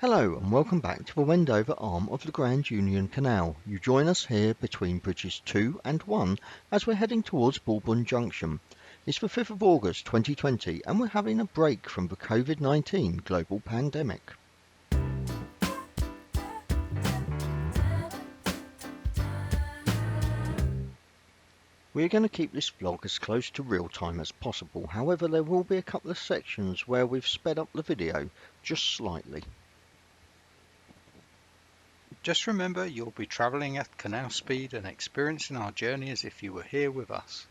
Hello and welcome back to the Wendover Arm of the Grand Union Canal. You join us here between bridges 2 and 1 as we're heading towards Bulbourne Junction. It's the 5th of August 2020 and we're having a break from the COVID-19 global pandemic. We're going to keep this vlog as close to real time as possible, however there will be a couple of sections where we've sped up the video just slightly. Just remember you'll be travelling at canal speed and experiencing our journey as if you were here with us.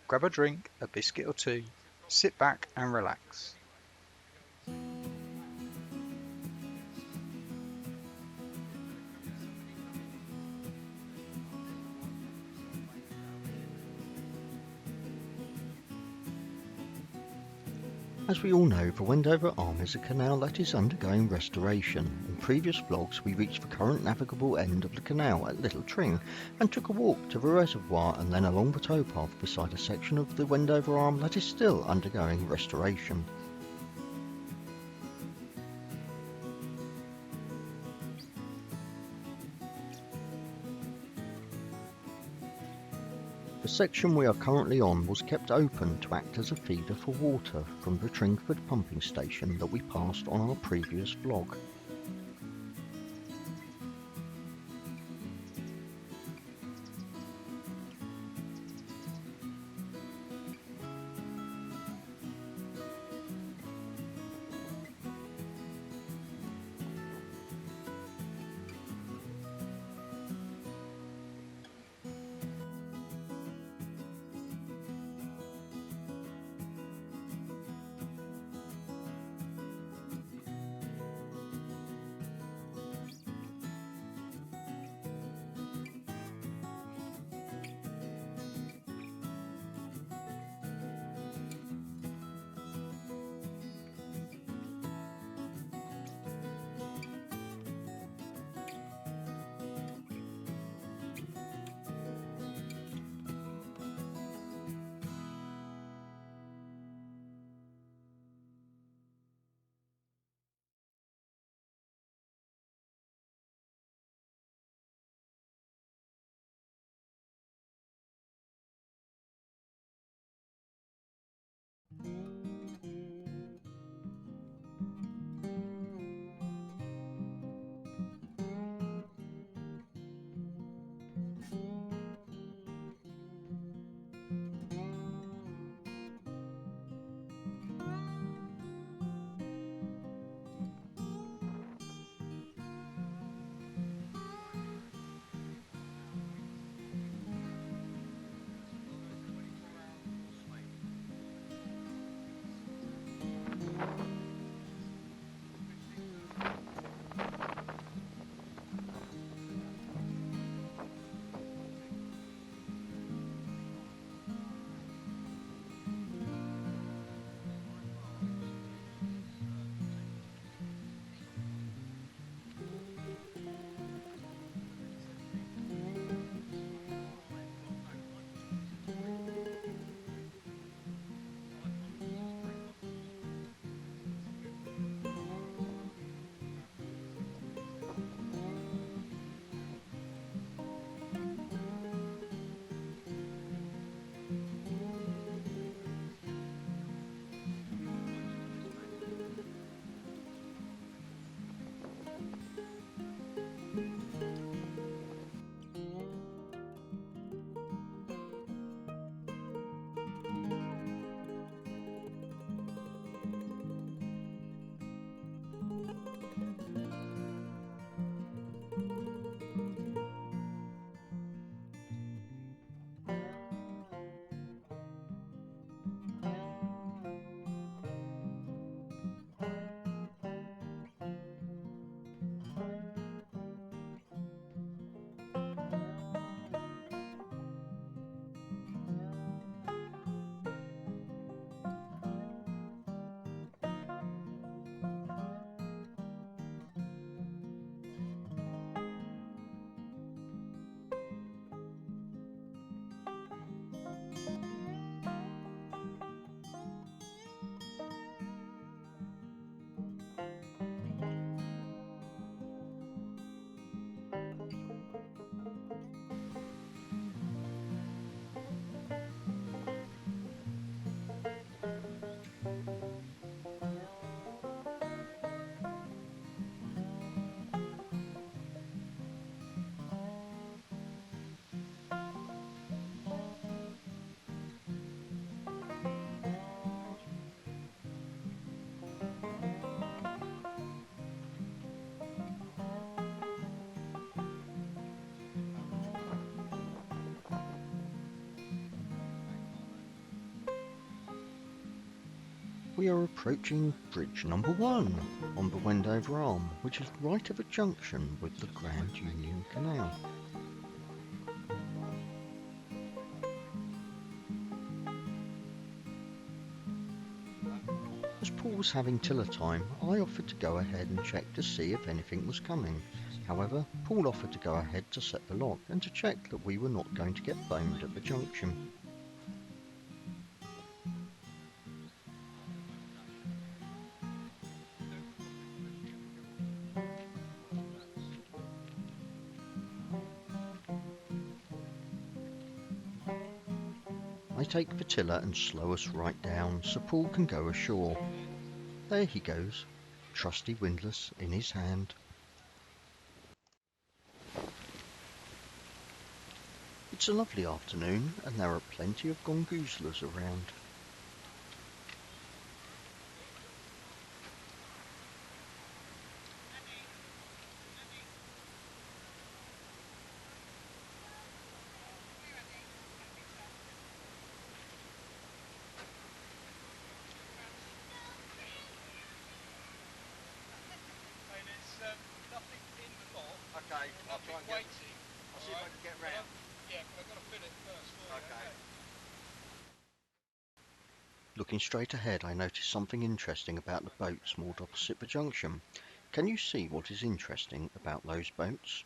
Grab a drink, a biscuit or two, sit back and relax. As we all know, the Wendover Arm is a canal that is undergoing restoration. In previous vlogs we reached the current navigable end of the canal at Little Tring and took a walk to the reservoir and then along the towpath beside a section of the Wendover Arm that is still undergoing restoration. The section we are currently on was kept open to act as a feeder for water from the Tringford pumping station that we passed on our previous vlog. We are approaching bridge number 1 on the Wendover Arm, which is right at a junction with the Grand Union Canal. As Paul was having tiller time, I offered to go ahead and check to see if anything was coming. However, Paul offered to go ahead to set the lock and to check that we were not going to get boned at the junction. I take the tiller and slow us right down so Paul can go ashore. There he goes, trusty windlass in his hand. It's a lovely afternoon and there are plenty of gongoozlers around. Okay, I'll try and get. I'll see if I can get round. Yeah, but I've got to fill it first. Okay. Looking straight ahead, I notice something interesting about the boats moored opposite the junction. Can you see what is interesting about those boats?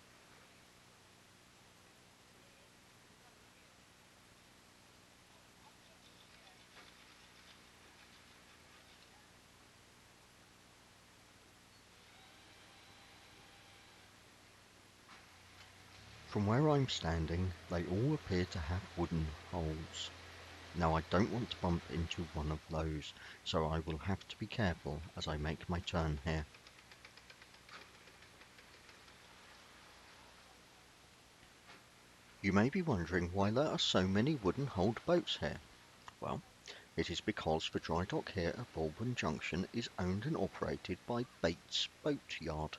From where I'm standing, they all appear to have wooden hulls. Now I don't want to bump into one of those, so I will have to be careful as I make my turn here. You may be wondering why there are so many wooden-hulled boats here. Well, it is because the dry dock here at Bulbourne Junction is owned and operated by Bates Boat Yard.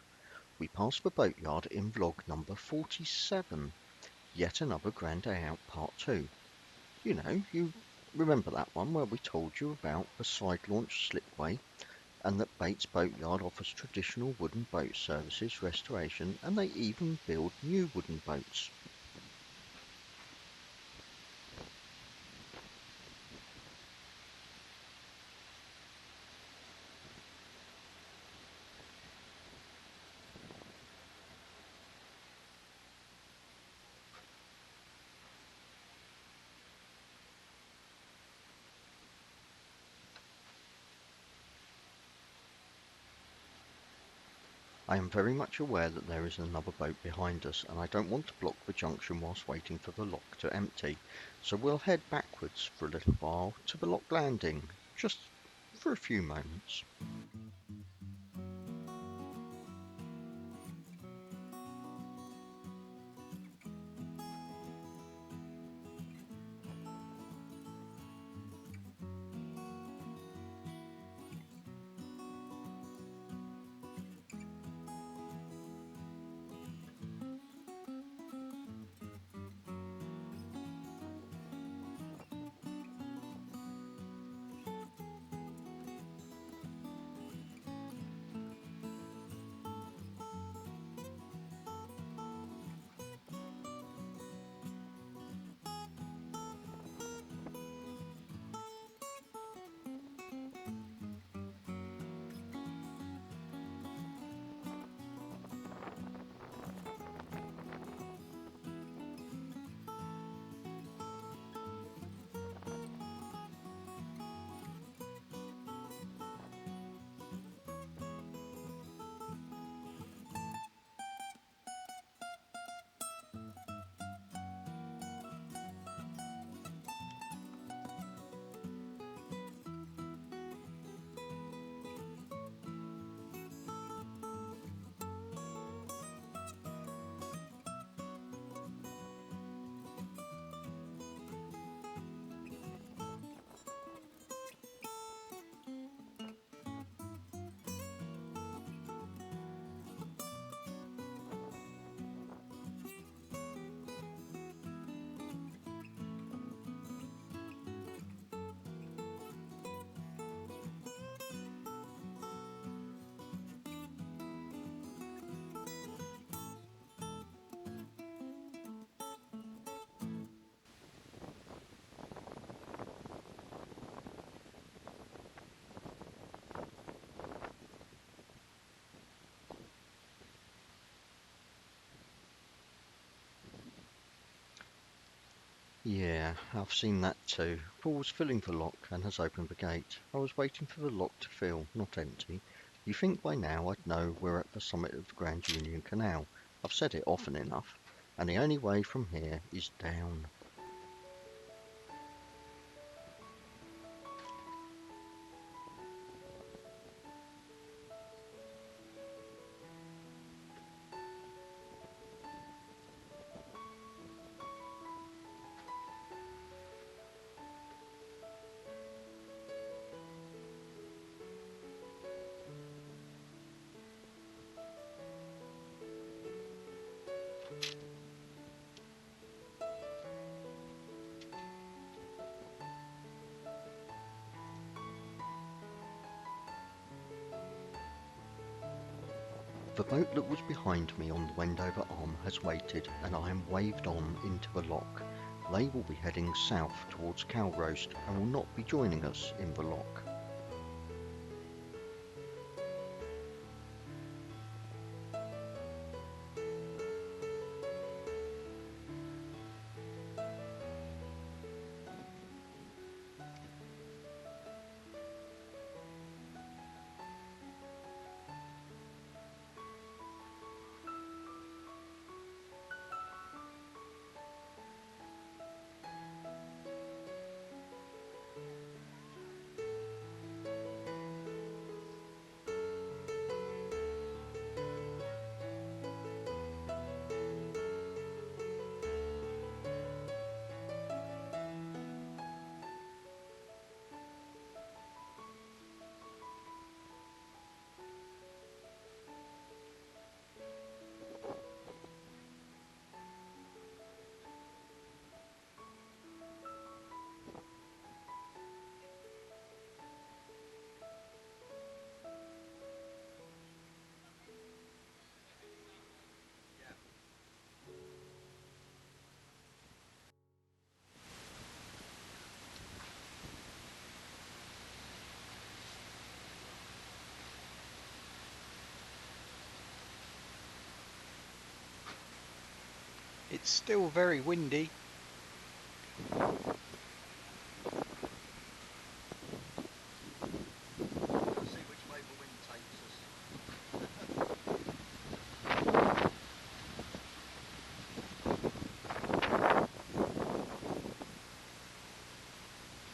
We passed the boatyard in vlog number 47, Yet Another Grand Day Out Part 2. You know, you remember that one where we told you about the side launch slipway and that Bates Boatyard offers traditional wooden boat services, restoration, and they even build new wooden boats. I am very much aware that there is another boat behind us and I don't want to block the junction whilst waiting for the lock to empty, so we'll head backwards for a little while to the lock landing, just for a few moments. Yeah, I've seen that too. Paul was filling the lock and has opened the gate. I was waiting for the lock to fill, not empty. You think by now I'd know we're at the summit of the Grand Union Canal. I've said it often enough. And the only way from here is down. The boat that was behind me on the Wendover Arm has waited, and I am waved on into the lock. They will be heading south towards Calroast and will not be joining us in the lock. It's still very windy. We'll see which way the wind takes us.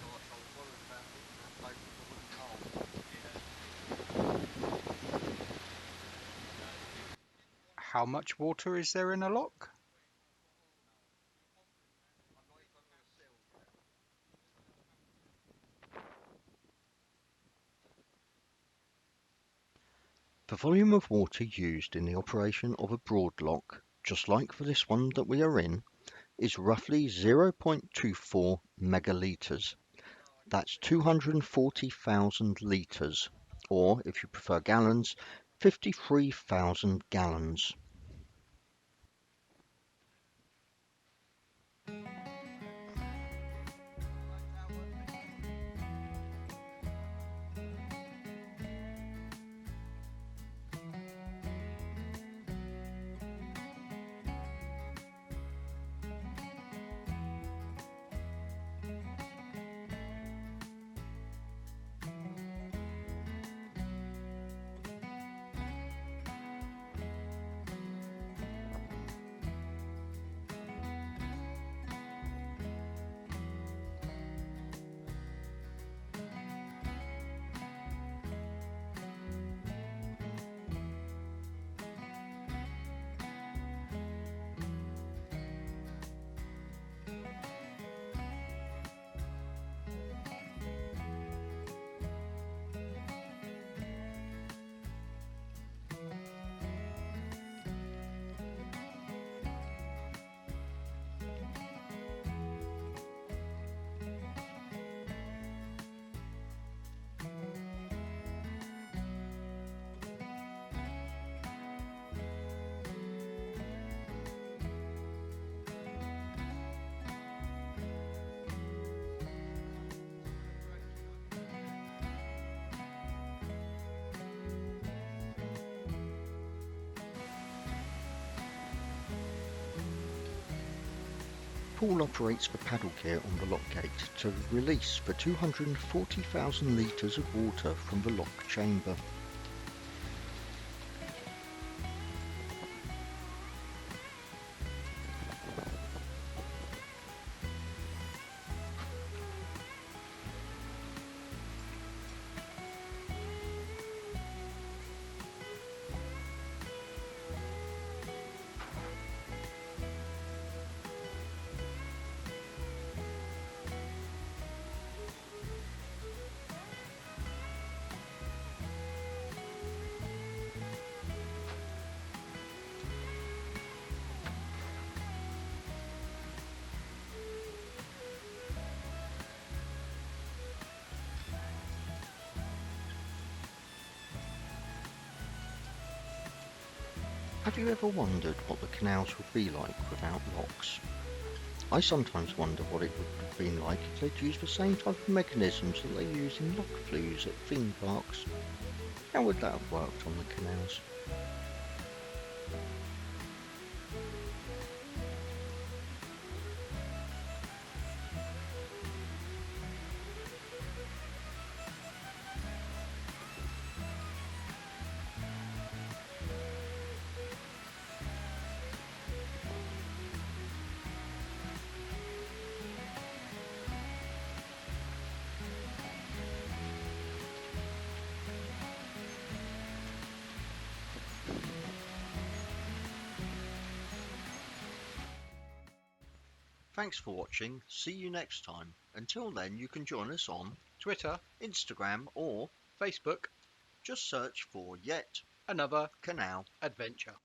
Gosh, I was worried about hitting that boat with the wooden arm. How much water is there in a lock? I'm not even on the sill yet. The volume of water used in the operation of a broad lock, just like for this one that we are in, is roughly 0.24 megalitres. That's 240,000 litres, or if you prefer gallons, 53,000 gallons. Paul operates the paddle gear on the lock gate to release the 240,000 litres of water from the lock chamber. Have you ever wondered what the canals would be like without locks? I sometimes wonder what it would have been like if they'd used the same type of mechanisms that they use in lock flues at theme parks. How would that have worked on the canals? Thanks for watching, see you next time. Until then you can join us on Twitter, Instagram or Facebook, just search for Yet Another Canal Adventure.